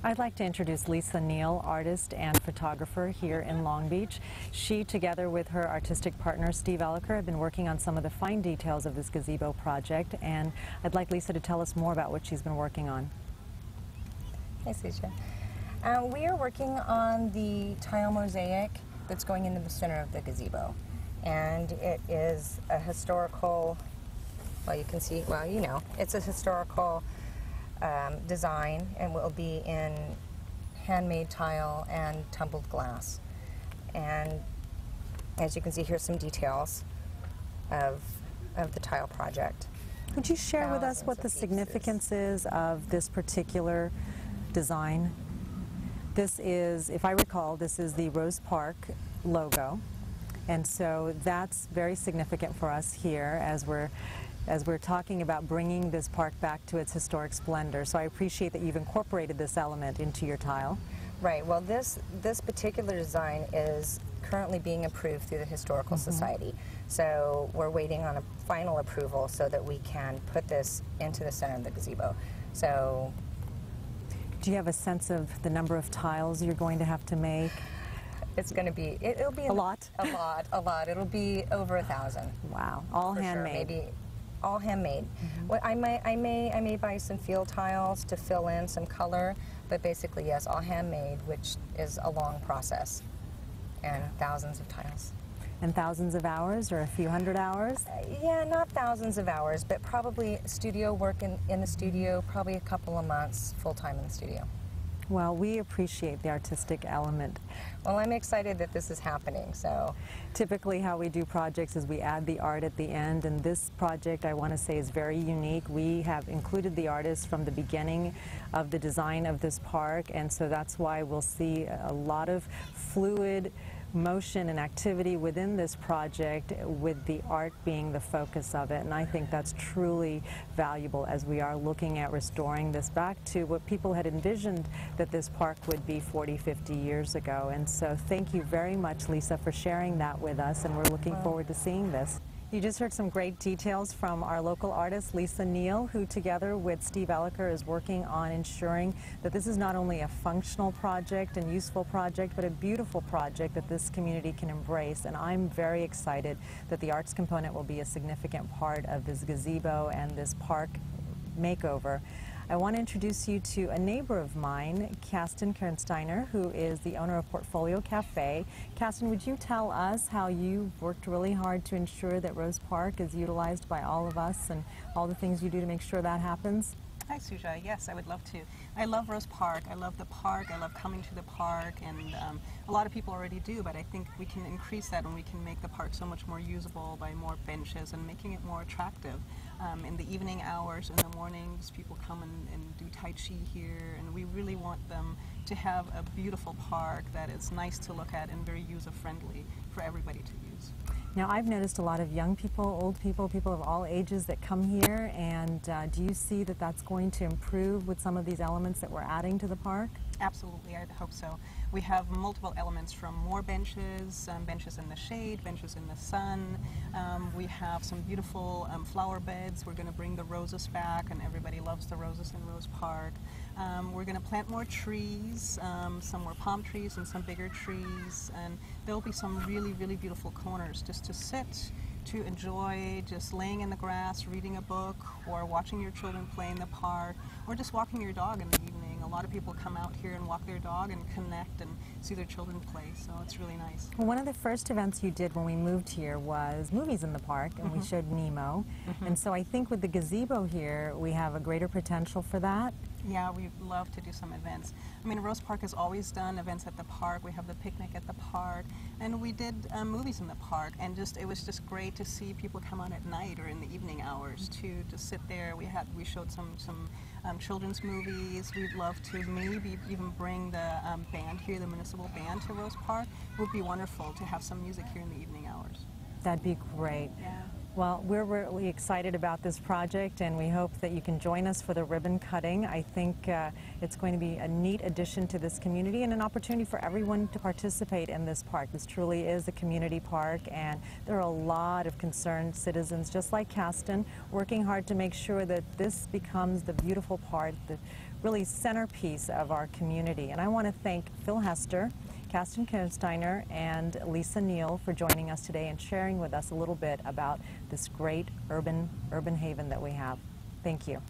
I'd like to introduce Lisa Neal, artist and photographer here in Long Beach. She, together with her artistic partner, Steve Elliker, have been working on some of the fine details of this gazebo project, and I'd like Lisa to tell us more about what she's been working on. Hi, Suja. We are working on the tile mosaic that's going into the center of the gazebo, and it is a historical, well, you can see, well, you know, it's a historical design, and will be in handmade tile and tumbled glass. And as you can see, here's some details of the tile project. Would you share with us what the significance is of this particular design? This is, if I recall, this is the Rose Park logo, and so that's very significant for us here as we're talking about bringing this park back to its historic splendor. So I appreciate that you've incorporated this element into your tile. Right. Well, this particular design is currently being approved through the Historical Society. So we're waiting on a final approval so that we can put this into the center of the gazebo. So, do you have a sense of the number of tiles you're going to have to make? It's going to be, it'll be a lot. A lot. It'll be over 1,000. Wow. All handmade. Sure. Maybe all handmade. What I may buy some field tiles to fill in some color, but basically, yes, all handmade, which is a long process, and thousands of tiles. And thousands of hours, or a few hundred hours? Yeah, not thousands of hours, but probably studio work in the studio, probably a couple of months full-time in the studio. Well, we appreciate the artistic element. Well, I'm excited that this is happening, so. Typically how we do projects is we add the art at the end, and this project, I want to say, is very unique. We have included the artists from the beginning of the design of this park, and so that's why we'll see a lot of fluid motion and activity within this project, with the art being the focus of it. And I think that's truly valuable as we are looking at restoring this back to what people had envisioned that this park would be 40, 50 years ago. And so thank you very much, Lisa, for sharing that with us, and we're looking forward to seeing this. You just heard some great details from our local artist, Lisa Neal, who together with Steve Elliker is working on ensuring that this is not only a functional project and useful project, but a beautiful project that this community can embrace. And I'm very excited that the arts component will be a significant part of this gazebo and this park makeover. I want to introduce you to a neighbor of mine, Kasten Kernsteiner, who is the owner of Portfolio Cafe. Kasten, would you tell us how you worked really hard to ensure that Rose Park is utilized by all of us, and all the things you do to make sure that happens? Hi, Suja. Yes, I would love to. I love Rose Park. I love the park. I love coming to the park, and a lot of people already do, but I think we can increase that, and we can make the park so much more usable by more benches and making it more attractive. In the evening hours, in the mornings, people come and do Tai Chi here, and we really want them to have a beautiful park that is nice to look at and very user-friendly for everybody to use. Now, I've noticed a lot of young people, old people, people of all ages that come here, and do you see that that's going to improve with some of these elements that we're adding to the park? Absolutely, I hope so. We have multiple elements, from more benches, benches in the shade, benches in the sun. We have some beautiful flower beds. We're going to bring the roses back, and everybody loves the roses in Rose Park. We're going to plant more trees, some more palm trees and some bigger trees, and there'll be some really, really beautiful corners just to sit, to enjoy, just laying in the grass, reading a book, or watching your children play in the park, or just walking your dog in the evening. A lot of people come out here and walk their dog and connect and see their children play, so it's really nice. Well, one of the first events you did when we moved here was movies in the park, and we showed Nemo. And so I think with the gazebo here, we have a greater potential for that. Yeah, we'd love to do some events. I mean, Rose Park has always done events at the park. We have the picnic at the park, and we did movies in the park, and it was just great to see people come out at night or in the evening hours to sit there. We showed some children's movies. We'd love to maybe even bring the band here, the municipal band, to Rose Park. It would be wonderful to have some music here in the evening hours. That'd be great. Yeah. Well, we're really excited about this project, and we hope that you can join us for the ribbon cutting. I think it's going to be a neat addition to this community and an opportunity for everyone to participate in this park. This truly is a community park, and there are a lot of concerned citizens, just like Kasten, working hard to make sure that this becomes the beautiful part, the really centerpiece of our community. And I want to thank Phil Hester, Kasten Kohnsteiner, and Lisa Neal for joining us today and sharing with us a little bit about this great urban haven that we have. Thank you.